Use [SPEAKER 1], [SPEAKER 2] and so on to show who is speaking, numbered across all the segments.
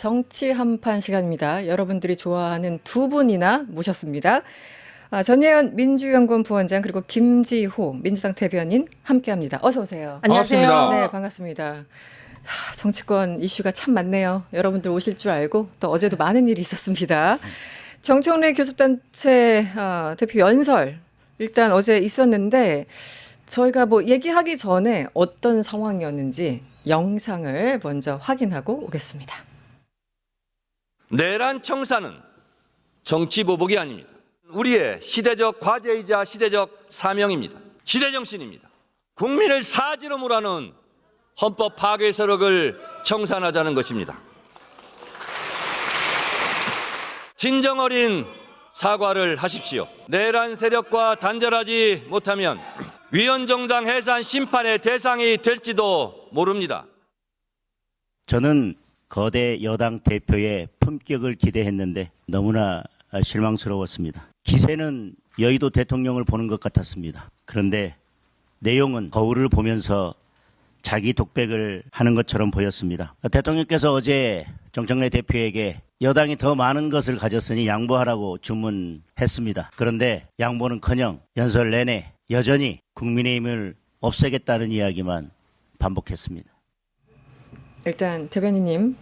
[SPEAKER 1] 정치 한판 시간입니다. 여러분들이 좋아하는 두 분이나 모셨습니다. 전예현 민주연구원 부원장 그리고 김지호 민주당 대변인 함께합니다. 어서 오세요.
[SPEAKER 2] 안녕하세요.
[SPEAKER 3] 반갑습니다.
[SPEAKER 1] 네, 반갑습니다. 정치권 이슈가 참 많네요. 여러분들 오실 줄 알고 또 어제도 많은 일이 있었습니다. 정청래 교섭단체 대표 연설 일단 어제 있었는데 저희가 뭐 얘기하기 전에 어떤 상황이었는지 영상을 먼저 확인하고 오겠습니다.
[SPEAKER 3] 내란 청사는 정치 보복이 아닙니다. 우리의 시대적 과제이자 시대적 사명입니다. 시대정신입니다. 국민을 사지로 몰아넣은 헌법 파괴 세력을 청산하자는 것입니다. 진정 어린 사과를 하십시오. 내란 세력과 단절하지 못하면 위헌정당 해산 심판의 대상이 될지도 모릅니다.
[SPEAKER 2] 저는 거대 여당 대표의 품격을 기대했는데 너무나 실망스러웠습니다. 기세는 여의도 대통령을 보는 것 같았습니다. 그런데 내용은 거울을 보면서 자기 독백을 하는 것처럼 보였습니다. 대통령께서 어제 정청래 대표에게 여당이 더 많은 것을 가졌으니 양보하라고 주문했습니다. 그런데 양보는커녕 연설 내내 여전히 국민의힘을 없애겠다는 이야기만 반복했습니다.
[SPEAKER 1] 일단 대변인님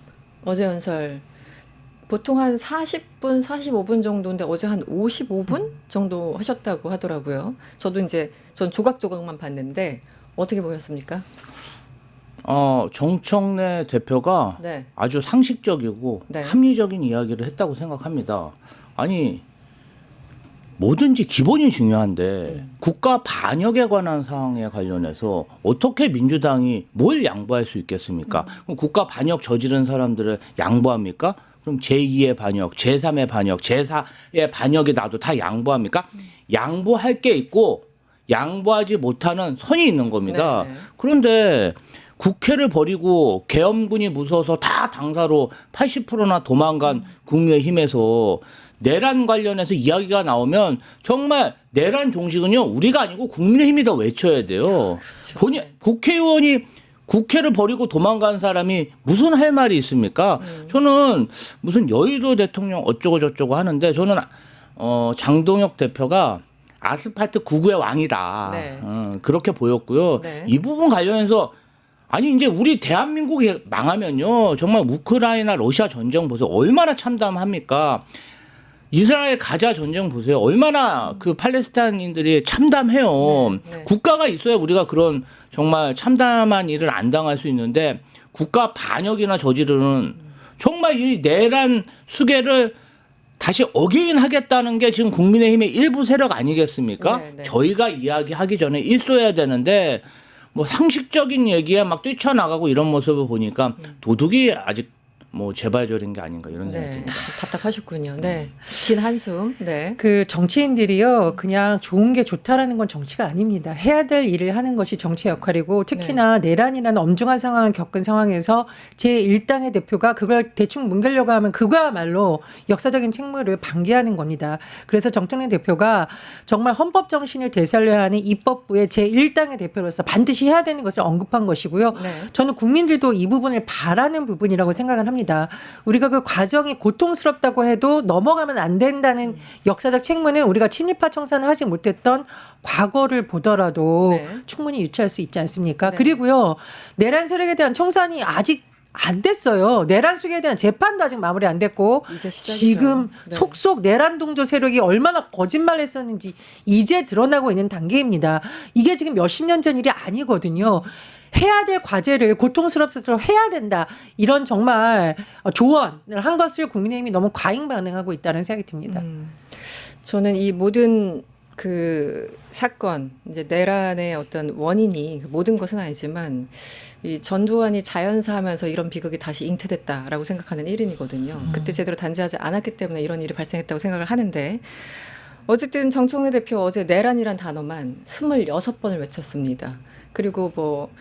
[SPEAKER 1] 어제 연설 보통 한 40분, 45분 정도인데 어제 한 55분 정도 하셨다고 하더라고요. 저도 이제 전 조각조각만 봤는데 어떻게 보였습니까?
[SPEAKER 4] 정청래 대표가
[SPEAKER 1] 네.
[SPEAKER 4] 아주 상식적이고
[SPEAKER 1] 네.
[SPEAKER 4] 합리적인 이야기를 했다고 생각합니다. 아니 뭐든지 기본이 중요한데 국가 반역에 관한 사항에 관련해서 어떻게 민주당이 뭘 양보할 수 있겠습니까? 그럼 국가 반역 저지른 사람들을 양보합니까? 그럼 제2의 반역, 제3의 반역, 제4의 반역이 나도 다 양보합니까? 양보할 게 있고 양보하지 못하는 선이 있는 겁니다.
[SPEAKER 1] 네.
[SPEAKER 4] 그런데 국회를 버리고 계엄군이 무서워서 다 당사로 80%나 도망간 국민의힘에서 내란 관련해서 이야기가 나오면 정말 내란 종식은요 우리가 아니고 국민의힘이 더 외쳐야 돼요. 본인 국회의원이 국회를 버리고 도망간 사람이 무슨 할 말이 있습니까? 저는 무슨 여의도 대통령 어쩌고 저쩌고 하는데 저는 장동혁 대표가 아스팔트 9구의 왕이다.
[SPEAKER 1] 네.
[SPEAKER 4] 그렇게 보였고요.
[SPEAKER 1] 네.
[SPEAKER 4] 이 부분 관련해서 아니 이제 우리 대한민국이 망하면요 정말 우크라이나 러시아 전쟁 보세요. 얼마나 참담합니까? 이스라엘 가자 전쟁 보세요. 얼마나 그 팔레스타인인들이 참담해요.
[SPEAKER 1] 네, 네.
[SPEAKER 4] 국가가 있어야 우리가 그런 정말 참담한 일을 안 당할 수 있는데 국가 반역이나 저지르는 정말 이 내란 수계를 다시 어게인하겠다는 게 지금 국민의힘의 일부 세력 아니겠습니까?
[SPEAKER 1] 네, 네.
[SPEAKER 4] 저희가 이야기하기 전에 있어야 되는데 뭐 상식적인 얘기에 막 뛰쳐나가고 이런 모습을 보니까 도둑이 아직 뭐 재발절인 게 아닌가 이런 생각이
[SPEAKER 1] 네.
[SPEAKER 4] 듭니다.
[SPEAKER 1] 답답하셨군요. 네. 긴 한숨. 네.
[SPEAKER 5] 그 정치인들이요 그냥 좋은 게 좋다라는 건 정치가 아닙니다. 해야 될 일을 하는 것이 정치의 역할이고 특히나 내란이라는 엄중한 상황을 겪은 상황에서 제1당의 대표가 그걸 대충 뭉개려고 하면 그거야말로 역사적인 책무를 방기하는 겁니다. 그래서 정청래 대표가 정말 헌법 정신을 되살려야 하는 입법부의 제1당의 대표로서 반드시 해야 되는 것을 언급한 것이고요.
[SPEAKER 1] 네.
[SPEAKER 5] 저는 국민들도 이 부분을 바라는 부분이라고 생각을 합니다. 우리가 그 과정이 고통스럽다고 해도 넘어가면 안 된다는 역사적 책무는 우리가 친일파 청산을 하지 못했던 과거를 보더라도
[SPEAKER 1] 네.
[SPEAKER 5] 충분히 유추할 수 있지 않습니까?
[SPEAKER 1] 네.
[SPEAKER 5] 그리고요. 내란 세력에 대한 청산이 아직 안 됐어요. 내란 수계에 대한 재판도 아직 마무리 안 됐고
[SPEAKER 1] 이제 시작이죠.
[SPEAKER 5] 지금
[SPEAKER 1] 네.
[SPEAKER 5] 속속 내란 동조 세력이 얼마나 거짓말을 했었는지 이제 드러나고 있는 단계입니다. 이게 지금 몇십 년 전 일이 아니거든요. 해야 될 과제를 고통스럽도록 해야 된다. 이런 정말 조언을 한 것을 국민의힘이 너무 과잉 반응하고 있다는 생각이 듭니다.
[SPEAKER 1] 저는 이 모든 그 사건, 이제 내란의 어떤 원인이 모든 것은 아니지만 이 전두환이 자연사하면서 이런 비극이 다시 잉태됐다라고 생각하는 1인이거든요. 그때 제대로 단죄하지 않았기 때문에 이런 일이 발생했다고 생각을 하는데 어쨌든 정청래 대표 어제 내란이란 단어만 26번을 외쳤습니다. 그리고 뭐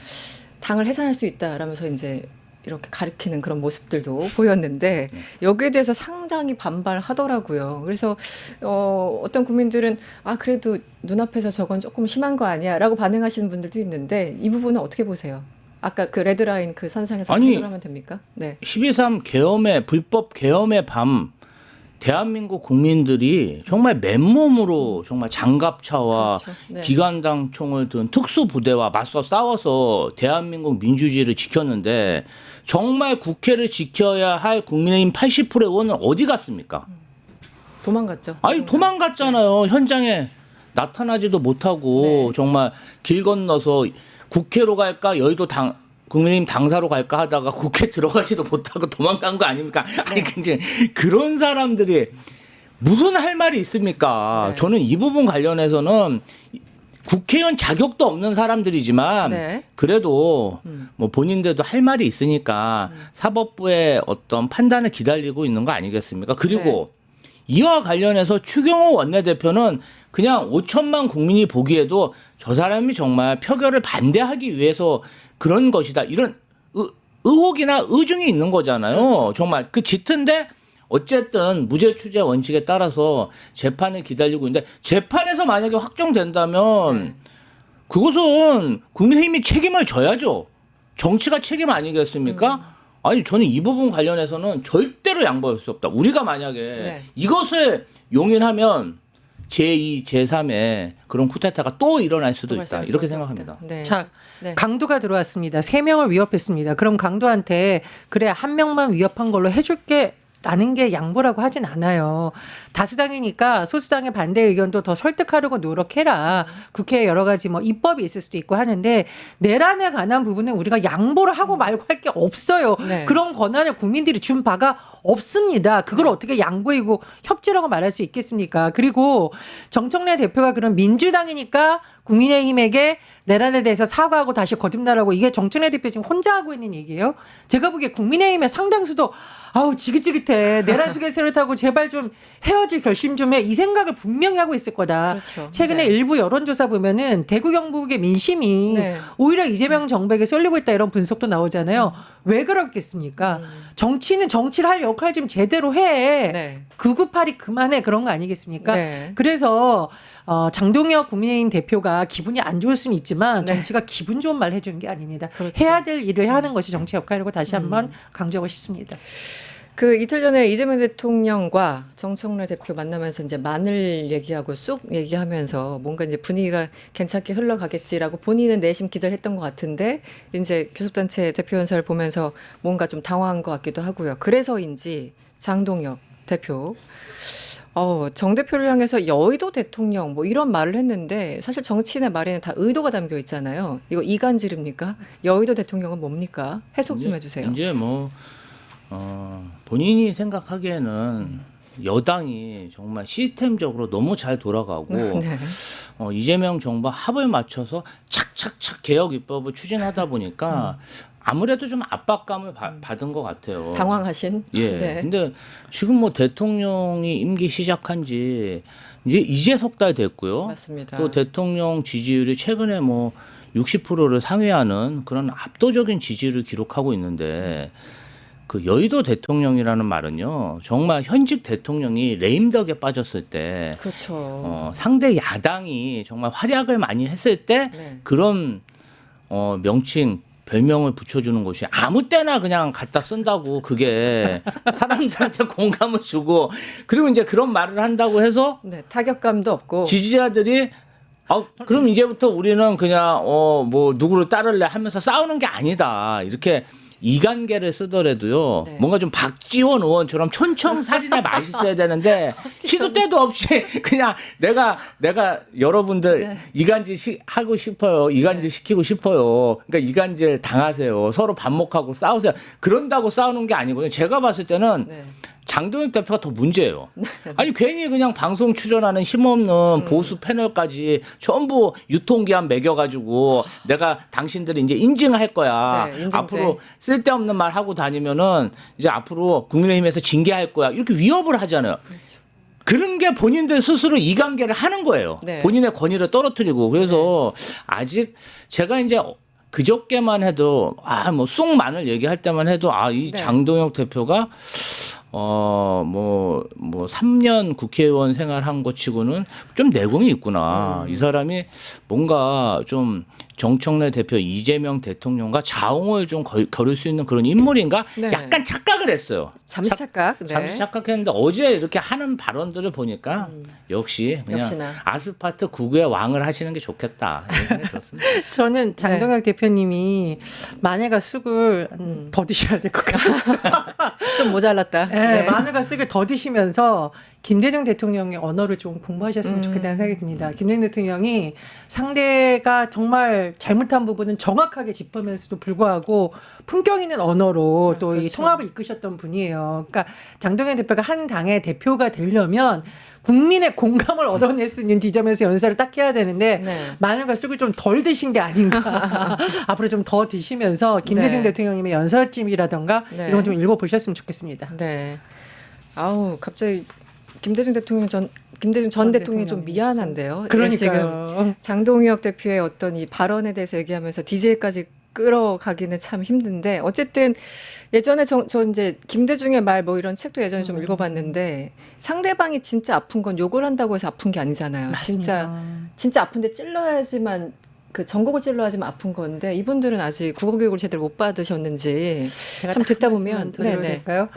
[SPEAKER 1] 당을 해산할 수 있다라면서 이제 이렇게 가리키는 그런 모습들도 보였는데 여기에 대해서 상당히 반발하더라고요. 그래서 어떤 국민들은 그래도 눈앞에서 저건 조금 심한 거 아니야 라고 반응하시는 분들도 있는데 이 부분은 어떻게 보세요? 아까 그 레드라인 그 선상에서
[SPEAKER 4] 아니,
[SPEAKER 1] 해설하면 됩니까? 네.
[SPEAKER 4] 12.3 계엄의 불법 계엄의 밤 대한민국 국민들이 정말 맨몸으로 정말 장갑차와
[SPEAKER 1] 그렇죠. 네.
[SPEAKER 4] 기관당 총을 든 특수부대와 맞서 싸워서 대한민국 민주주의를 지켰는데 정말 국회를 지켜야 할 국민의힘 80%의 의원은 어디 갔습니까?
[SPEAKER 1] 도망갔죠.
[SPEAKER 4] 아니 도망갔잖아요. 현장에 나타나지도 못하고
[SPEAKER 1] 네.
[SPEAKER 4] 정말 길 건너서 국회로 갈까 여의도 국민의힘 당사로 갈까 하다가 국회 들어가지도 못하고 도망간 거 아닙니까? 아니 근데 그런 사람들이 무슨 할 말이 있습니까?
[SPEAKER 1] 네.
[SPEAKER 4] 저는 이 부분 관련해서는 국회의원 자격도 없는 사람들이지만
[SPEAKER 1] 네.
[SPEAKER 4] 그래도 뭐 본인들도 할 말이 있으니까 사법부의 어떤 판단을 기다리고 있는 거 아니겠습니까? 그리고 이와 관련해서 추경호 원내대표는 그냥 5천만 국민이 보기에도 저 사람이 정말 표결을 반대하기 위해서 그런 것이다. 이런 의혹이나 의중이 있는 거잖아요.
[SPEAKER 1] 그렇죠.
[SPEAKER 4] 정말 그 짙은데 어쨌든 무죄 추재 원칙에 따라서 재판을 기다리고 있는데 재판에서 만약에 확정된다면 그것은 국민의힘이 책임을 져야죠. 정치가 책임 아니겠습니까? 아니 저는 이 부분 관련해서는 절대로 양보할 수 없다. 우리가 만약에
[SPEAKER 1] 네.
[SPEAKER 4] 이것을 용인하면 제2, 제3의 그런 쿠데타가 또 일어날 수도
[SPEAKER 1] 또
[SPEAKER 4] 있다.
[SPEAKER 1] 발생할
[SPEAKER 4] 이렇게
[SPEAKER 1] 수밖에
[SPEAKER 4] 생각합니다.
[SPEAKER 1] 없다. 네.
[SPEAKER 5] 자,
[SPEAKER 1] 네.
[SPEAKER 5] 강도가 들어왔습니다. 3명을 위협했습니다. 그럼 강도한테 그래 한 명만 위협한 걸로 해줄게 라는 게 양보라고 하진 않아요. 다수당이니까 소수당의 반대 의견도 더 설득하려고 노력해라. 국회에 여러 가지 뭐 입법이 있을 수도 있고 하는데 내란에 관한 부분은 우리가 양보를 하고 말고 할 게 없어요.
[SPEAKER 1] 네.
[SPEAKER 5] 그런 권한을 국민들이 준 바가 없습니다. 그걸 어떻게 양보이고 협치라고 말할 수 있겠습니까? 그리고 정청래 대표가 그런 민주당이니까 국민의힘에게 내란에 대해서 사과하고 다시 거듭나라고 이게 정청래 대표 지금 혼자 하고 있는 얘기예요. 제가 보기에 국민의힘의 상당수도 아우 지긋지긋해. 내란 속에 새를 타고 제발 좀 헤어질 결심 좀 해. 이 생각을 분명히 하고 있을 거다.
[SPEAKER 1] 그렇죠.
[SPEAKER 5] 최근에
[SPEAKER 1] 네.
[SPEAKER 5] 일부 여론조사 보면은 대구 경북의 민심이
[SPEAKER 1] 네.
[SPEAKER 5] 오히려 이재명 정백에 쏠리고 있다 이런 분석도 나오잖아요. 왜 그렇겠습니까? 정치는 정치를 할 역할 좀 제대로 해.
[SPEAKER 1] 네.
[SPEAKER 5] 구구팔이 그만해 그런 거 아니겠습니까?
[SPEAKER 1] 네.
[SPEAKER 5] 그래서 장동혁 국민의힘 대표가 기분이 안 좋을 수는 있지만
[SPEAKER 1] 네.
[SPEAKER 5] 정치가 기분 좋은 말 해주는 게 아닙니다.
[SPEAKER 1] 그렇죠.
[SPEAKER 5] 해야 될 일을 하는 것이 정치 역할이라고 다시 한번 강조하고 싶습니다.
[SPEAKER 1] 그 이틀 전에 이재명 대통령과 정청래 대표 만나면서 이제 마늘 얘기하고 쑥 얘기하면서 뭔가 이제 분위기가 괜찮게 흘러가겠지라고 본인은 내심 기대를 했던 것 같은데 이제 교섭단체 대표 연설을 보면서 뭔가 좀 당황한 것 같기도 하고요. 그래서인지 장동혁 대표 정 대표를 향해서 여의도 대통령 뭐 이런 말을 했는데 사실 정치인의 말에는 다 의도가 담겨 있잖아요. 이거 이간질입니까? 여의도 대통령은 뭡니까? 해석 좀 해주세요.
[SPEAKER 4] 이제 뭐 본인이 생각하기에는 여당이 정말 시스템적으로 너무 잘 돌아가고
[SPEAKER 1] 네.
[SPEAKER 4] 이재명 정부와 합을 맞춰서 착착착 개혁 입법을 추진하다 보니까 아무래도 좀 압박감을 받은 것 같아요.
[SPEAKER 1] 당황하신?
[SPEAKER 4] 예.
[SPEAKER 1] 네.
[SPEAKER 4] 근데 지금 뭐 대통령이 임기 시작한 지 이제 석 달 됐고요.
[SPEAKER 1] 맞습니다.
[SPEAKER 4] 또 대통령 지지율이 최근에 뭐 60%를 상회하는 그런 압도적인 지지를 기록하고 있는데 그 여의도 대통령이라는 말은요. 정말 현직 대통령이 레임덕에 빠졌을 때
[SPEAKER 1] 그렇죠.
[SPEAKER 4] 상대 야당이 정말 활약을 많이 했을 때
[SPEAKER 1] 네.
[SPEAKER 4] 그런 명칭 별명을 붙여주는 것이 아무 때나 그냥 갖다 쓴다고 그게 사람들한테 공감을 주고 그리고 이제 그런 말을 한다고 해서
[SPEAKER 1] 네, 타격감도 없고.
[SPEAKER 4] 지지자들이 그럼 이제부터 우리는 그냥 뭐 누구를 따를래 하면서 싸우는 게 아니다 이렇게 이간계를 쓰더라도요.
[SPEAKER 1] 네.
[SPEAKER 4] 뭔가 좀 박지원 의원처럼 촌청살인에 맛있어야 되는데 시도 때도 없이 그냥 내가 여러분들
[SPEAKER 1] 네.
[SPEAKER 4] 이간질 하고 싶어요. 이간질 시키고 싶어요. 그러니까 이간질 당하세요. 서로 반목하고 싸우세요. 그런다고 싸우는 게 아니거든요. 제가 봤을 때는
[SPEAKER 1] 네.
[SPEAKER 4] 장동혁 대표가 더 문제예요. 아니 괜히 그냥 방송 출연하는 힘없는 보수 패널까지 전부 유통기한 매겨가지고 내가 당신들이 이제 인증할 거야.
[SPEAKER 1] 네, 인증제.
[SPEAKER 4] 앞으로 쓸데없는 말 하고 다니면은 이제 앞으로 국민의힘에서 징계할 거야. 이렇게 위협을 하잖아요. 그런 게 본인들 스스로 이관계를 하는 거예요.
[SPEAKER 1] 네.
[SPEAKER 4] 본인의 권위를 떨어뜨리고 그래서 아직 제가 이제 그저께만 해도 뭐 쑥 마늘 얘기할 때만 해도 이
[SPEAKER 1] 네.
[SPEAKER 4] 장동혁 대표가 뭐 3년 국회의원 생활한 것 치고는 좀 내공이 있구나. 이 사람이 뭔가 좀 정청래 대표 이재명 대통령과 자웅을 좀 겨룰 수 있는 그런 인물인가
[SPEAKER 1] 네.
[SPEAKER 4] 약간 착각을 했어요.
[SPEAKER 1] 잠시 착각. 네.
[SPEAKER 4] 잠시 착각했는데 어제 이렇게 하는 발언들을 보니까 역시 그냥
[SPEAKER 1] 역시나.
[SPEAKER 4] 아스팔트 9구의 왕을 하시는 게 좋겠다. 이런 생각이 들었습니다.
[SPEAKER 5] 저는 장동혁 대표님이 마늘과 쑥을 더 드셔야 될 것 같습니다.
[SPEAKER 1] 좀 모자랐다.
[SPEAKER 5] 네, 마늘과 쑥을 더 드시면서 김대중 대통령의 언어를 좀 공부하셨으면 좋겠다는 생각이 듭니다. 김대중 대통령이 상대가 정말 잘못한 부분은 정확하게 짚으면서도 불구하고 품격 있는 언어로 또 이
[SPEAKER 1] 그렇죠.
[SPEAKER 5] 통합을 이끄셨던 분이에요. 그러니까 장동혁 대표가 한 당의 대표가 되려면 국민의 공감을 얻어낼 수 있는 지점에서 연설을 딱 해야 되는데
[SPEAKER 1] 네.
[SPEAKER 5] 마늘과 쑥을 좀 덜 드신 게 아닌가. 앞으로 좀 더 드시면서 김대중
[SPEAKER 1] 네.
[SPEAKER 5] 대통령님의 연설집이라던가
[SPEAKER 1] 네.
[SPEAKER 5] 이런 거 좀 읽어보셨으면 좋겠습니다.
[SPEAKER 1] 네. 아우 갑자기 김대중 전 대통령이 좀 미안한데요. 예, 지금
[SPEAKER 5] 그러니까요.
[SPEAKER 1] 장동혁 대표의 어떤 이 발언에 대해서 얘기하면서 DJ까지 끌어가기는 참 힘든데 어쨌든 예전에 저 이제 김대중의 말 뭐 이런 책도 예전에 좀 읽어봤는데 상대방이 진짜 아픈 건 욕을 한다고 해서 아픈 게 아니잖아요.
[SPEAKER 5] 맞습니다.
[SPEAKER 1] 진짜 아픈데 찔러야지만 그 전곡을 찔러야지만 아픈 건데 이분들은 아직 국어 교육을 제대로 못 받으셨는지
[SPEAKER 5] 제가
[SPEAKER 1] 참
[SPEAKER 5] 딱
[SPEAKER 1] 듣다
[SPEAKER 5] 한
[SPEAKER 1] 보면
[SPEAKER 5] 말씀만 드려도
[SPEAKER 1] 네네.
[SPEAKER 5] 될까요?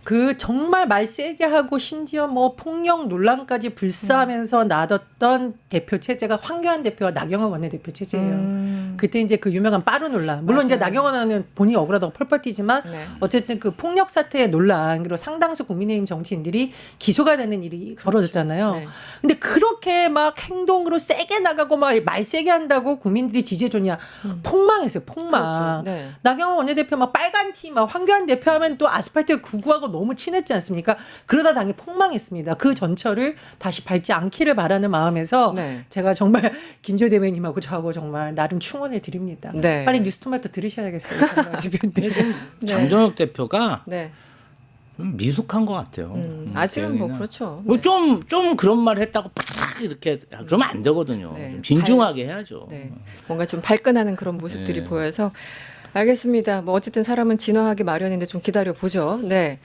[SPEAKER 5] 그 정말 말 세게 하고 심지어 뭐 폭력 논란까지 불사하면서 놔뒀던 대표 체제가 황교안 대표와 나경원 원내대표 체제예요. 그때 이제 그 유명한 빠루 논란. 물론 이제
[SPEAKER 1] 맞아요.
[SPEAKER 5] 나경원 의원은 본인이 억울하다고 펄펄 뛰지만
[SPEAKER 1] 네.
[SPEAKER 5] 어쨌든 그 폭력 사태의 논란 그리고 상당수 국민의힘 정치인들이 기소가 되는 일이 벌어졌잖아요.
[SPEAKER 1] 네.
[SPEAKER 5] 근데 그렇게 막 행동으로 세게 나가고 막 말 세게 한다고 국민들이 지지해줬냐? 폭망했어요. 폭망.
[SPEAKER 1] 그렇죠. 네.
[SPEAKER 5] 나경원 원내대표 막 빨간 티 막 황교안 대표하면 또 아스팔트 구구하고 너무 친했지 않습니까? 그러다 당이 폭망했습니다. 그 전철을 다시 밟지 않기를 바라는 마음에서
[SPEAKER 1] 네.
[SPEAKER 5] 제가 정말 김조 대변님하고 저하고 정말 나름 충원을 드립니다.
[SPEAKER 1] 네.
[SPEAKER 5] 빨리 뉴스토마토 들으셔야겠어요. 정말 대변님.
[SPEAKER 1] 네.
[SPEAKER 4] 장동혁 대표가
[SPEAKER 1] 네.
[SPEAKER 4] 좀 미숙한 것 같아요.
[SPEAKER 1] 아직은 뭐
[SPEAKER 4] 대응이나.
[SPEAKER 1] 그렇죠.
[SPEAKER 4] 뭐 좀 그런 말 했다고 팍 이렇게 그러면 안 되거든요.
[SPEAKER 1] 네.
[SPEAKER 4] 좀 진중하게 해야죠.
[SPEAKER 1] 네. 뭔가 좀 발끈하는 그런 모습들이
[SPEAKER 4] 네.
[SPEAKER 1] 보여서 알겠습니다. 뭐 어쨌든 사람은 진화하기 마련인데 좀 기다려 보죠. 네.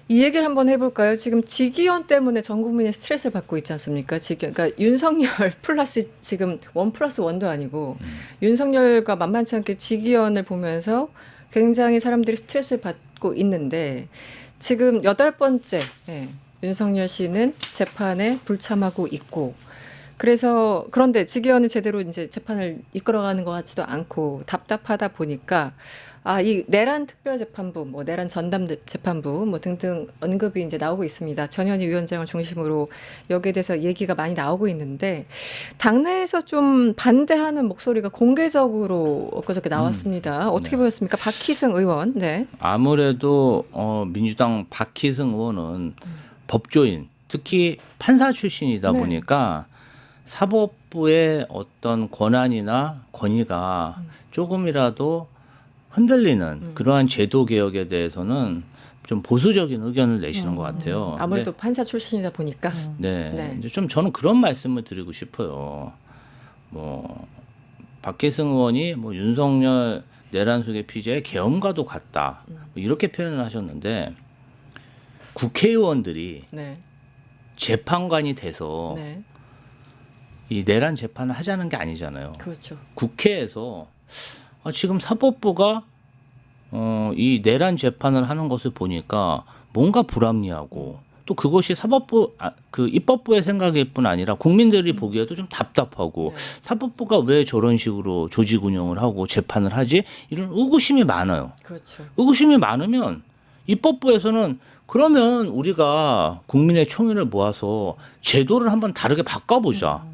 [SPEAKER 1] 이 얘기를 한번 해볼까요? 지금 직위원 때문에 전 국민이 스트레스를 받고 있지 않습니까? 그러니까 윤석열 플러스 지금 1+1도 아니고 윤석열과 만만치 않게 직위원을 보면서 굉장히 사람들이 스트레스를 받고 있는데 지금 8번째 윤석열 씨는 재판에 불참하고 있고 그래서 그런데 직위원은 제대로 이제 재판을 이끌어가는 것 같지도 않고 답답하다 보니까 이 내란 특별재판부, 뭐 내란 전담 재판부, 뭐 등등 언급이 이제 나오고 있습니다. 전현희 위원장을 중심으로 여기에 대해서 얘기가 많이 나오고 있는데 당내에서 좀 반대하는 목소리가 공개적으로 엊그저께 나왔습니다. 어떻게 보셨습니까, 박희승 의원? 네.
[SPEAKER 4] 아무래도 민주당 박희승 의원은 법조인, 특히 판사 출신이다
[SPEAKER 1] 네.
[SPEAKER 4] 보니까 사법부의 어떤 권한이나 권위가 조금이라도 흔들리는 그러한 제도 개혁에 대해서는 좀 보수적인 의견을 내시는 것 같아요.
[SPEAKER 1] 아무래도 판사 출신이다 보니까.
[SPEAKER 4] 네.
[SPEAKER 1] 네.
[SPEAKER 4] 이제 좀 저는 그런 말씀을 드리고 싶어요. 뭐 박희승 의원이 뭐 윤석열 내란 속의 피의자의 계엄과도 같다. 뭐 이렇게 표현을 하셨는데 국회의원들이
[SPEAKER 1] 네.
[SPEAKER 4] 재판관이 돼서
[SPEAKER 1] 네.
[SPEAKER 4] 이 내란 재판을 하자는 게 아니잖아요.
[SPEAKER 1] 그렇죠.
[SPEAKER 4] 국회에서 지금 사법부가 이 내란 재판을 하는 것을 보니까 뭔가 불합리하고 또 그것이 사법부 그 입법부의 생각일 뿐 아니라 국민들이 보기에도 좀 답답하고
[SPEAKER 1] 네.
[SPEAKER 4] 사법부가 왜 저런 식으로 조직 운영을 하고 재판을 하지? 이런 의구심이 많아요.
[SPEAKER 1] 그렇죠.
[SPEAKER 4] 의구심이 많으면 입법부에서는 그러면 우리가 국민의 총의를 모아서 제도를 한번 다르게 바꿔보자.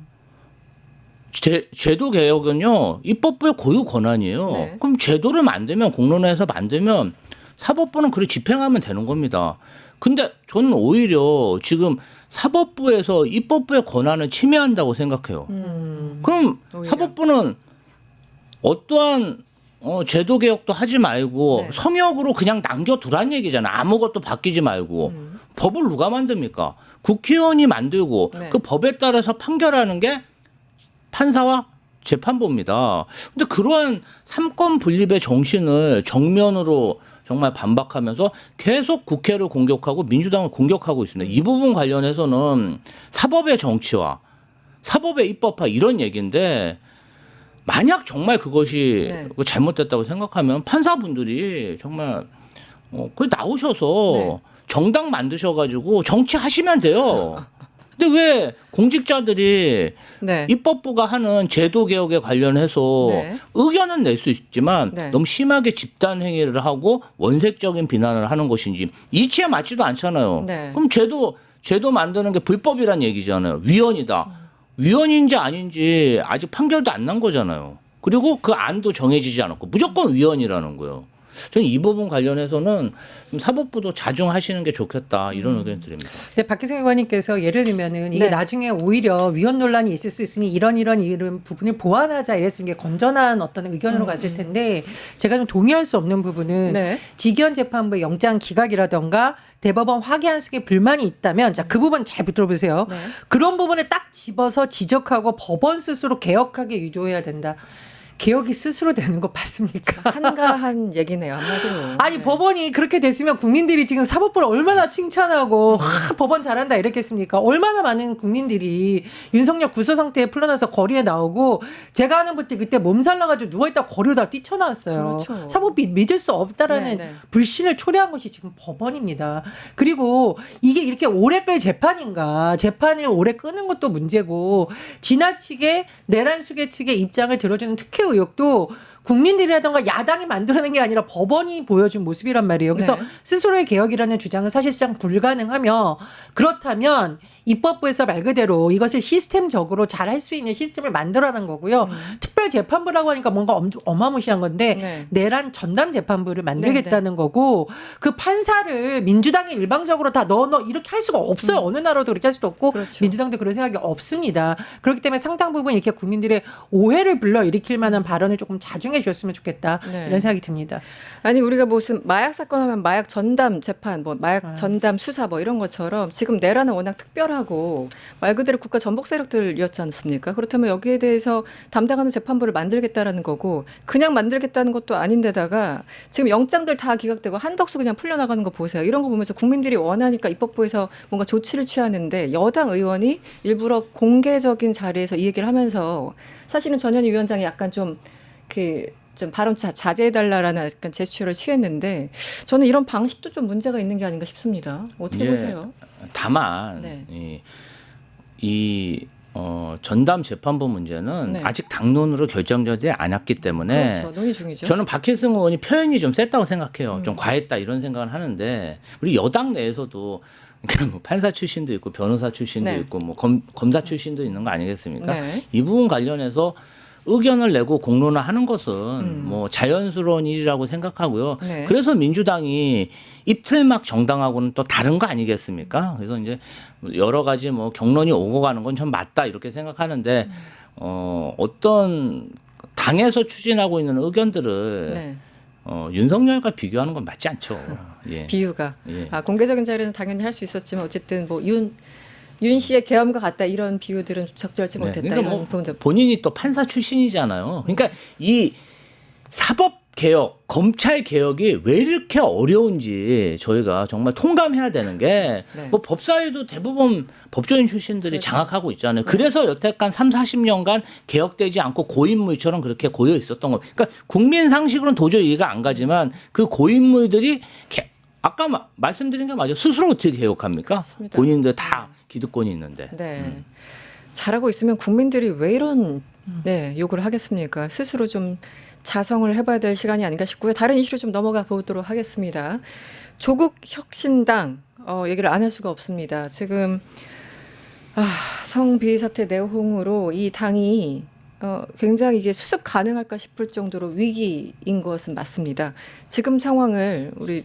[SPEAKER 4] 제도 개혁은요 입법부의 고유 권한이에요.
[SPEAKER 1] 네.
[SPEAKER 4] 그럼 제도를 만들면 공론화해서 만들면 사법부는 그를 집행하면 되는 겁니다. 근데 저는 오히려 지금 사법부에서 입법부의 권한을 침해한다고 생각해요. 그럼
[SPEAKER 1] 오히려.
[SPEAKER 4] 사법부는 어떠한 제도 개혁도 하지 말고
[SPEAKER 1] 네.
[SPEAKER 4] 성역으로 그냥 남겨두란 얘기잖아. 아무것도 바뀌지 말고. 법을 누가 만듭니까? 국회의원이 만들고
[SPEAKER 1] 네.
[SPEAKER 4] 그 법에 따라서 판결하는 게 판사와 재판부입니다. 근데 그러한 삼권 분립의 정신을 정면으로 정말 반박하면서 계속 국회를 공격하고 민주당을 공격하고 있습니다. 이 부분 관련해서는 사법의 정치화, 사법의 입법화 이런 얘기인데 만약 정말 그것이
[SPEAKER 1] 네.
[SPEAKER 4] 잘못됐다고 생각하면 판사분들이 정말 거기 나오셔서
[SPEAKER 1] 네.
[SPEAKER 4] 정당 만드셔가지고 정치하시면 돼요. 근데 왜 공직자들이
[SPEAKER 1] 네.
[SPEAKER 4] 입법부가 하는 제도 개혁에 관련해서
[SPEAKER 1] 네.
[SPEAKER 4] 의견은 낼 수 있지만
[SPEAKER 1] 네.
[SPEAKER 4] 너무 심하게 집단 행위를 하고 원색적인 비난을 하는 것인지 이치에 맞지도 않잖아요.
[SPEAKER 1] 네.
[SPEAKER 4] 그럼 제도 만드는 게 불법이란 얘기잖아요. 위헌이다. 위헌인지 아닌지 아직 판결도 안 난 거잖아요. 그리고 그 안도 정해지지 않았고 무조건 위헌이라는 거예요. 저는 이 부분 관련해서는 좀 사법부도 자중하시는 게 좋겠다 이런 의견 드립니다.
[SPEAKER 5] 네, 박기성 의원님께서 예를 들면은 이게
[SPEAKER 1] 네.
[SPEAKER 5] 나중에 오히려 위헌 논란이 있을 수 있으니 이런 부분을 보완하자 이랬으면 게 건전한 어떤 의견으로 갔을 텐데 제가 좀 동의할 수 없는 부분은
[SPEAKER 1] 네.
[SPEAKER 5] 직위원 재판부의 영장 기각이라던가 대법원 확인 속에 불만이 있다면 자, 그 부분 잘 들어보세요.
[SPEAKER 1] 네.
[SPEAKER 5] 그런 부분을 딱 집어서 지적하고 법원 스스로 개혁하게 유도해야 된다. 개혁이 스스로 되는 거 맞습니까?
[SPEAKER 1] 한가한 얘기네요, 한마디로.
[SPEAKER 5] 아니
[SPEAKER 1] 네.
[SPEAKER 5] 법원이 그렇게 됐으면 국민들이 지금 사법부를 얼마나 칭찬하고 법원 잘한다 이랬겠습니까? 얼마나 많은 국민들이 윤석열 구속 상태에 풀려나서 거리에 나오고 제가 하는 부터 그때 몸살 나가지고 누워있다 거리로 다 뛰쳐나왔어요.
[SPEAKER 1] 그렇죠.
[SPEAKER 5] 사법이 믿을 수 없다라는
[SPEAKER 1] 네.
[SPEAKER 5] 불신을 초래한 것이 지금 법원입니다. 그리고 이게 이렇게 오래 끌 재판인가? 재판을 오래 끄는 것도 문제고 지나치게 내란 수계 측의 입장을 들어주는 특혜 의혹도 국민들이라던가 야당이 만들어낸 게 아니라 법원이 보여준 모습이란 말이에요. 그래서
[SPEAKER 1] 네.
[SPEAKER 5] 스스로의 개혁이라는 주장은 사실상 불가능하며 그렇다면 입법부에서 말 그대로 이것을 시스템적으로 잘 할 수 있는 시스템을 만들어라는 거고요. 특별재판부라고 하니까 뭔가 어마무시한 건데
[SPEAKER 1] 네.
[SPEAKER 5] 내란 전담 재판부를 만들겠다는 거고 그 판사를 민주당이 일방적으로 다 넣어 이렇게 할 수가 없어요. 어느 나라도 그렇게 할 수도 없고
[SPEAKER 1] 그렇죠.
[SPEAKER 5] 민주당도 그런 생각이 없습니다. 그렇기 때문에 상당 부분 이렇게 국민들의 오해를 불러일으킬 만한 발언을 조금 자중해 주셨으면 좋겠다.
[SPEAKER 1] 네.
[SPEAKER 5] 이런 생각이 듭니다.
[SPEAKER 1] 아니 우리가 무슨 마약 사건 하면 마약 전담 재판, 뭐 마약 전담 수사 뭐 이런 것처럼 지금 내란은 워낙 특별하고 말 그대로 국가 전복 세력들이었지 않습니까? 그렇다면 여기에 대해서 담당하는 재판부를 만들겠다라는 거고 그냥 만들겠다는 것도 아닌데다가 지금 영장들 다 기각되고 한덕수 그냥 풀려나가는 거 보세요. 이런 거 보면서 국민들이 원하니까 입법부에서 뭔가 조치를 취하는데 여당 의원이 일부러 공개적인 자리에서 이 얘기를 하면서 사실은 전현희 위원장이 약간 좀 발언 자제해달라라는 약간 제스처를 취했는데 저는 이런 방식도 좀 문제가 있는 게 아닌가 싶습니다. 어떻게
[SPEAKER 4] 이제
[SPEAKER 1] 보세요?
[SPEAKER 4] 다만
[SPEAKER 1] 네.
[SPEAKER 4] 전담 재판부 문제는
[SPEAKER 1] 네.
[SPEAKER 4] 아직 당론으로 결정되지 않았기 때문에
[SPEAKER 1] 그렇죠. 논의 중이죠.
[SPEAKER 4] 저는 박혜승 의원이 표현이 좀 셌다고 생각해요. 좀 과했다 이런 생각을 하는데 우리 여당 내에서도 그러니까 뭐 판사 출신도 있고 변호사 출신도
[SPEAKER 1] 네.
[SPEAKER 4] 있고 뭐 검사 출신도 있는 거 아니겠습니까?
[SPEAKER 1] 네.
[SPEAKER 4] 이 부분 관련해서 의견을 내고 공론화하는 것은 뭐 자연스러운 일이라고 생각하고요.
[SPEAKER 1] 네.
[SPEAKER 4] 그래서 민주당이 입틀막 정당하고는 또 다른 거 아니겠습니까? 그래서 이제 여러 가지 뭐 경론이 오고 가는 건 좀 맞다 이렇게 생각하는데 어떤 당에서 추진하고 있는 의견들을
[SPEAKER 1] 네.
[SPEAKER 4] 윤석열과 비교하는 건 맞지 않죠. 예.
[SPEAKER 1] 비유가
[SPEAKER 4] 예.
[SPEAKER 1] 공개적인 자리는 당연히 할 수 있었지만 어쨌든 뭐 윤 씨의 계엄과 같다 이런 비유들은 적절치 못했다
[SPEAKER 4] 그러니까
[SPEAKER 1] 이런
[SPEAKER 4] 뭐
[SPEAKER 1] 부분들.
[SPEAKER 4] 본인이 또 판사 출신이잖아요. 그러니까 이 사법 개혁, 검찰 개혁이 왜 이렇게 어려운지 저희가 정말 통감해야 되는 게
[SPEAKER 1] 네.
[SPEAKER 4] 뭐 법사위도 대부분 법조인 출신들이
[SPEAKER 1] 그렇죠.
[SPEAKER 4] 장악하고 있잖아요. 그래서 여태까지 3, 40년간 개혁되지 않고 고인물처럼 그렇게 고여 있었던 거. 그러니까 국민 상식으로는 도저히 이해가 안 가지만 그 고인물들이 아까 말씀드린 게 맞아요. 스스로 어떻게 개혁합니까?
[SPEAKER 1] 맞습니다.
[SPEAKER 4] 본인들 다 기득권이 있는데.
[SPEAKER 1] 네. 잘하고 있으면 국민들이 왜 이런 욕을 하겠습니까? 스스로 좀 자성을 해봐야 될 시간이 아닌가 싶고요. 다른 이슈로 좀 넘어가 보도록 하겠습니다. 조국 혁신당 얘기를 안 할 수가 없습니다. 지금 성비리 사태 내홍으로 이 당이 굉장히 이게 수습 가능할까 싶을 정도로 위기인 것은 맞습니다. 지금 상황을 우리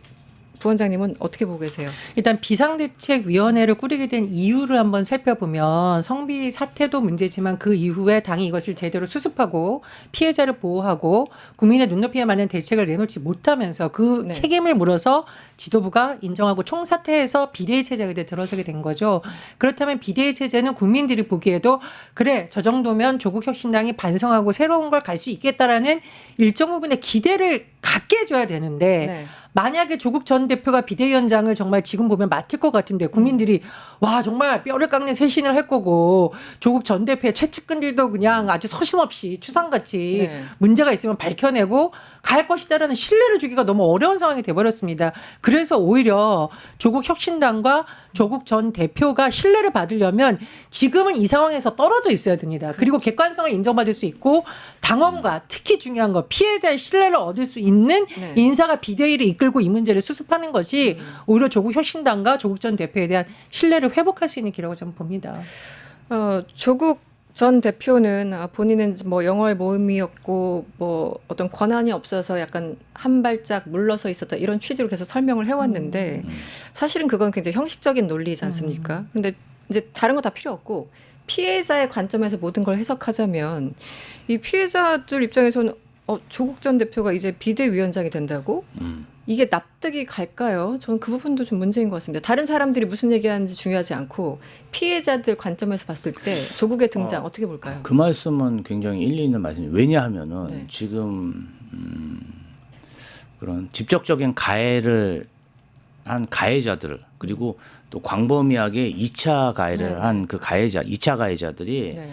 [SPEAKER 1] 부원장님은 어떻게 보고 계세요?
[SPEAKER 5] 일단 비상대책위원회를 꾸리게 된 이유를 한번 살펴보면 성비 사태도 문제지만 그 이후에 당이 이것을 제대로 수습하고 피해자를 보호하고 국민의 눈높이에 맞는 대책을 내놓지 못하면서 그
[SPEAKER 1] 네.
[SPEAKER 5] 책임을 물어서 지도부가 인정하고 총사퇴해서 비대위 체제가 들어서게 된 거죠. 그렇다면 비대위 체제는 국민들이 보기에도 그래 저 정도면 조국 혁신당이 반성하고 새로운 걸 갈 수 있겠다라는 일정 부분의 기대를 갖게 해줘야 되는데
[SPEAKER 1] 네.
[SPEAKER 5] 만약에 조국 전 대표가 비대위원장을 정말 지금 보면 맡을 것 같은데 국민들이 와 정말 뼈를 깎는 쇄신을 할 거고 조국 전 대표의 최측근들도 그냥 아주 서심없이 추상같이
[SPEAKER 1] 네.
[SPEAKER 5] 문제가 있으면 밝혀내고 갈 것이다라는 신뢰를 주기가 너무 어려운 상황이 돼버렸습니다. 그래서 오히려 조국 혁신당과 조국 전 대표가 신뢰를 받으려면 지금은 이 상황에서 떨어져 있어야 됩니다. 그리고 객관성을 인정받을 수 있고 당원과 특히 중요한 거 피해자의 신뢰를 얻을 수 있는
[SPEAKER 1] 네.
[SPEAKER 5] 인사가 비대위를 이끌고 이 문제를 수습하는 것이 오히려 조국 혁신당과 조국 전 대표에 대한 신뢰를 회복할 수 있는 길이라고 저는 봅니다.
[SPEAKER 1] 조국 전 대표는 본인은 뭐 영어의 모임이었고 뭐 어떤 권한이 없어서 약간 한 발짝 물러서 있었다 이런 취지로 계속 설명을 해왔는데 사실은 그건 굉장히 형식적인 논리이지 않습니까? 근데 이제 다른 거 다 필요 없고 피해자의 관점에서 모든 걸 해석하자면 이 피해자들 입장에서는 조국 전 대표가 이제 비대위원장이 된다고? 이게 납득이 갈까요? 저는 그 부분도 좀 문제인 것 같습니다. 다른 사람들이 무슨 얘기하는지 중요하지 않고 피해자들 관점에서 봤을 때 조국의 등장 어떻게 볼까요?
[SPEAKER 4] 그 말씀은 굉장히 일리 있는 말씀이에요. 왜냐하면은
[SPEAKER 1] 네.
[SPEAKER 4] 지금 그런 직접적인 가해를 한 가해자들 그리고 또 광범위하게 2차 가해를
[SPEAKER 1] 네.
[SPEAKER 4] 한 그 가해자, 2차 가해자들이
[SPEAKER 1] 네.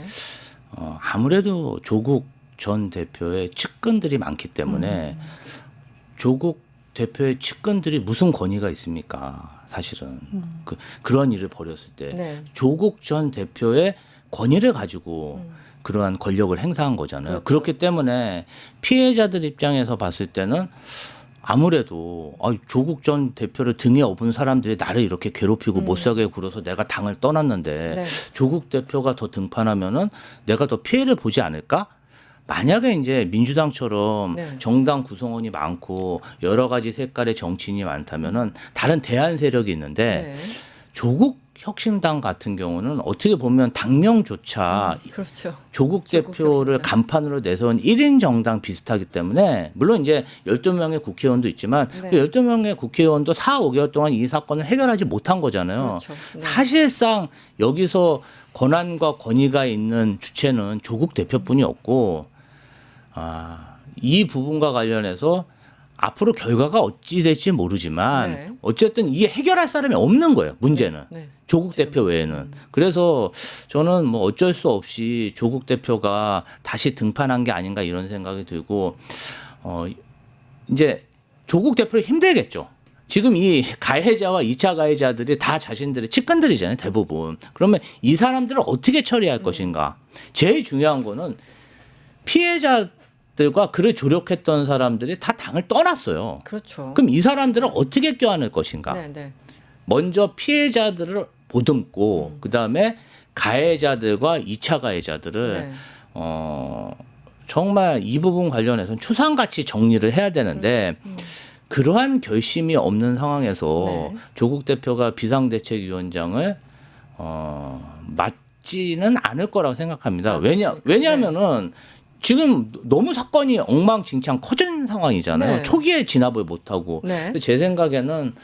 [SPEAKER 4] 아무래도 조국 전 대표의 측근들이 많기 때문에 조국 대표의 측근들이 무슨 권위가 있습니까? 사실은 그런 일을 벌였을 때
[SPEAKER 1] 네.
[SPEAKER 4] 조국 전 대표의 권위를 가지고 그러한 권력을 행사한 거잖아요.
[SPEAKER 1] 그렇죠.
[SPEAKER 4] 그렇기 때문에 피해자들 입장에서 봤을 때는 아무래도 조국 전 대표를 등에 업은 사람들이 나를 이렇게 괴롭히고 못살게 굴어서 내가 당을 떠났는데
[SPEAKER 1] 네.
[SPEAKER 4] 조국 대표가 더 등판하면은 내가 더 피해를 보지 않을까? 만약에 이제 민주당처럼
[SPEAKER 1] 네.
[SPEAKER 4] 정당 구성원이 많고 여러 가지 색깔의 정치인이 많다면은 다른 대안 세력이 있는데
[SPEAKER 1] 네.
[SPEAKER 4] 조국 혁신당 같은 경우는 어떻게 보면 당명조차
[SPEAKER 1] 그렇죠.
[SPEAKER 4] 조국
[SPEAKER 1] 조국
[SPEAKER 4] 대표를
[SPEAKER 1] 혁신당.
[SPEAKER 4] 간판으로 내세운 1인 정당 비슷하기 때문에 물론 이제 12명의 국회의원도 있지만
[SPEAKER 1] 네.
[SPEAKER 4] 그 12명의 국회의원도 4, 5개월 동안 이 사건을 해결하지 못한 거잖아요.
[SPEAKER 1] 그렇죠. 네.
[SPEAKER 4] 사실상 여기서 권한과 권위가 있는 주체는 조국 대표뿐이었고 이 부분과 관련해서 앞으로 결과가 어찌 될지 모르지만
[SPEAKER 1] 네.
[SPEAKER 4] 어쨌든 이 해결할 사람이 없는 거예요. 문제는.
[SPEAKER 1] 네.
[SPEAKER 4] 조국 대표 외에는. 그래서 저는 뭐 어쩔 수 없이 조국 대표가 다시 등판한 게 아닌가 이런 생각이 들고 이제 조국 대표를 힘들겠죠. 지금 이 가해자와 2차 가해자들이 다 자신들의 측근들이잖아요. 대부분. 그러면 이 사람들을 어떻게 처리할 것인가. 제일 중요한 거는 피해자들과 그를 조력했던 사람들이 다 당을 떠났어요.
[SPEAKER 1] 그렇죠.
[SPEAKER 4] 그럼 이 사람들을 어떻게 껴안을 것인가.
[SPEAKER 1] 네, 네.
[SPEAKER 4] 먼저 피해자들을 보듬고 그다음에 가해자들과 2차 가해자들을
[SPEAKER 1] 네.
[SPEAKER 4] 정말 이 부분 관련해서는 추상같이 정리를 해야 되는데 그러한 결심이 없는 상황에서
[SPEAKER 1] 네.
[SPEAKER 4] 조국 대표가 비상대책위원장을 맡지는 않을 거라고 생각합니다. 왜냐하면은 지금 너무 사건이 엉망진창 커진 상황이잖아요.
[SPEAKER 1] 네.
[SPEAKER 4] 초기에 진압을 못하고.
[SPEAKER 1] 네.
[SPEAKER 4] 근데 제 생각에는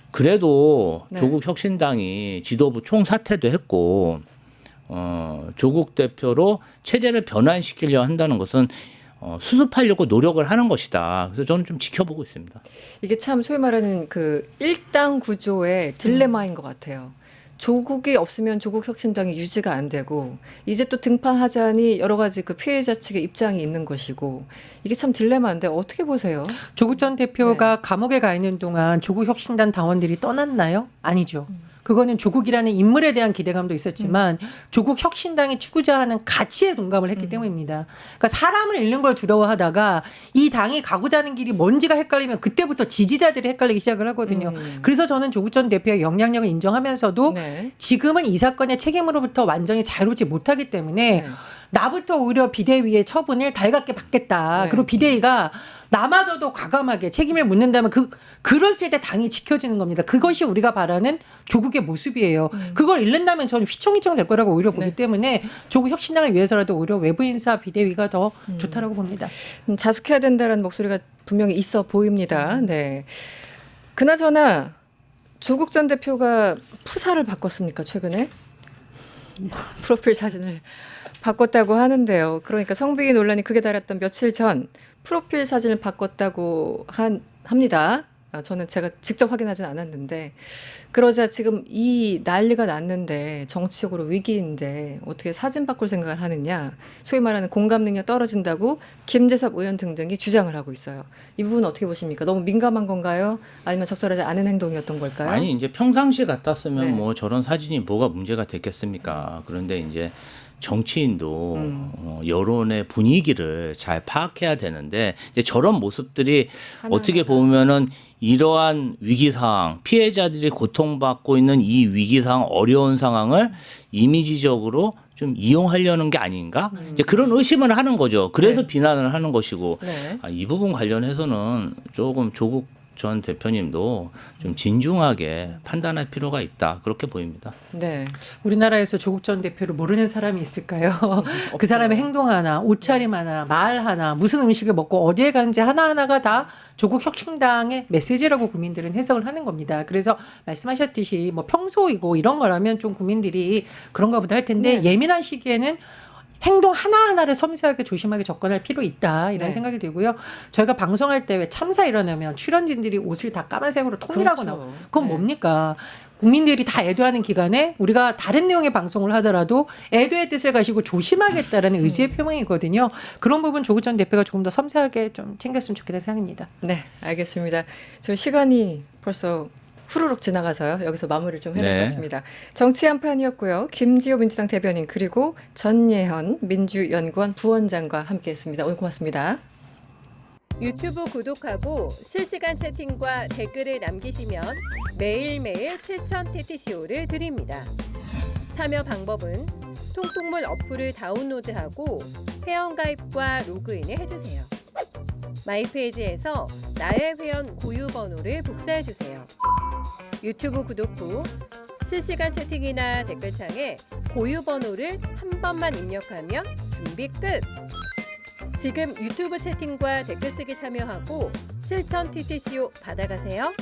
[SPEAKER 4] 그래도
[SPEAKER 1] 네.
[SPEAKER 4] 조국 혁신당이 지도부 총사퇴도 했고 조국 대표로 체제를 변환시키려 한다는 것은 수습하려고 노력을 하는 것이다. 그래서 저는 좀 지켜보고 있습니다.
[SPEAKER 1] 이게 참 소위 말하는 그 일당 구조의 딜레마인 것 같아요. 조국이 없으면 조국 혁신당이 유지가 안 되고 이제 또 등판하자니 여러 가지 그 피해자 측의 입장이 있는 것이고 이게 참 딜레마인데 어떻게 보세요?
[SPEAKER 5] 조국 전 대표가 감옥에 가 있는 동안 조국 혁신당 당원들이 떠났나요? 아니죠. 그거는 조국이라는 인물에 대한 기대감도 있었지만 조국 혁신당이 추구자 하는 가치에 동감을 했기 때문입니다. 그러니까 사람을 잃는 걸 두려워하다가 이 당이 가고자 하는 길이 뭔지가 헷갈리면 그때부터 지지자들이 헷갈리기 시작을 하거든요. 그래서 저는 조국 전 대표의 영향력을 인정하면서도
[SPEAKER 1] 네.
[SPEAKER 5] 지금은 이 사건의 책임으로부터 완전히 자유롭지 못하기 때문에
[SPEAKER 1] 네.
[SPEAKER 5] 나부터 오히려 비대위의 처분을 달갑게 받겠다.
[SPEAKER 1] 네.
[SPEAKER 5] 그리고 비대위가 나마저도 과감하게 책임을 묻는다면 그랬을 때 당이 지켜지는 겁니다. 그것이 우리가 바라는 조국의 모습이에요. 그걸 잃는다면 저는 휘청휘청 될 거라고 오히려 보기
[SPEAKER 1] 네. 때문에
[SPEAKER 5] 때문에 조국 혁신당을 위해서라도 오히려 외부 인사 비대위가 더 좋다라고 봅니다.
[SPEAKER 1] 자숙해야 된다는 목소리가 분명히 있어 보입니다. 네. 그나저나 조국 전 대표가 푸사를 바꿨습니까 최근에? 프로필 사진을 바꿨다고 하는데요. 그러니까 성비위 논란이 크게 달았던 며칠 전 프로필 사진을 바꿨다고 합니다. 저는 제가 직접 확인하진 않았는데 그러자 지금 이 난리가 났는데 정치적으로 위기인데 어떻게 사진 바꿀 생각을 하느냐 소위 말하는 공감 능력 떨어진다고 김재섭 의원 등등이 주장을 하고 있어요. 이 부분 어떻게 보십니까? 너무 민감한 건가요? 아니면 적절하지 않은 행동이었던 걸까요?
[SPEAKER 4] 아니 이제 평상시 같았으면
[SPEAKER 1] 네.
[SPEAKER 4] 뭐 저런 사진이 뭐가 문제가 됐겠습니까? 그런데 이제 정치인도 여론의 분위기를 잘 파악해야 되는데 이제 저런 모습들이 어떻게 보면은 이러한 위기 상황, 피해자들이 고통받고 있는 이 위기 상황, 어려운 상황을 이미지적으로 좀 이용하려는 게 아닌가? 이제 그런 의심을 하는 거죠. 그래서
[SPEAKER 1] 네.
[SPEAKER 4] 비난을 하는 것이고
[SPEAKER 1] 네.
[SPEAKER 4] 이 부분 관련해서는 조금 조국 전 대표님도 좀 진중하게 판단할 필요가 있다. 그렇게 보입니다.
[SPEAKER 1] 네.
[SPEAKER 5] 우리나라에서 조국 전 대표를 모르는 사람이 있을까요? 그 사람의 행동 하나, 옷차림 하나, 말 하나, 무슨 음식을 먹고 어디에 가는지 하나하나가 다 조국 혁신당의 메시지라고 국민들은 해석을 하는 겁니다. 그래서 말씀하셨듯이 뭐 평소이고 이런 거라면 좀 국민들이 그런가 보다 할 텐데
[SPEAKER 1] 네.
[SPEAKER 5] 예민한 시기에는 행동 하나하나를 섬세하게 조심하게 접근할 필요 있다 이런
[SPEAKER 1] 네.
[SPEAKER 5] 생각이 들고요. 저희가 방송할 때 왜 참사 일어나면 출연진들이 옷을 다 까만색으로 통일하고
[SPEAKER 1] 그렇죠.
[SPEAKER 5] 나오고 그건
[SPEAKER 1] 네.
[SPEAKER 5] 뭡니까? 국민들이 다 애도하는 기간에 우리가 다른 내용의 방송을 하더라도 애도의 뜻을 가지고 조심하겠다라는 의지의 표명이거든요. 그런 부분 조국 전 대표가 조금 더 섬세하게 좀 챙겼으면 좋겠다는 생각입니다.
[SPEAKER 1] 네, 알겠습니다. 저 시간이 벌써 후루룩 지나가서요. 여기서 마무리를 좀 해야 될 것
[SPEAKER 4] 네.
[SPEAKER 1] 같습니다. 정치 한판이었고요. 김지호 민주당 대변인 그리고 전예현 민주연구원 부원장과 함께했습니다. 오늘 고맙습니다.
[SPEAKER 6] 유튜브 구독하고 실시간 채팅과 댓글을 남기시면 매일매일 7,000TTCO를 드립니다. 참여 방법은 통통물 어플을 다운로드하고 회원가입과 로그인을 해주세요. 마이페이지에서 나의 회원 고유 번호를 복사해주세요. 유튜브 구독 후 실시간 채팅이나 댓글창에 고유 번호를 한 번만 입력하면 준비 끝! 지금 유튜브 채팅과 댓글 쓰기 참여하고 7,000TTCO 받아가세요.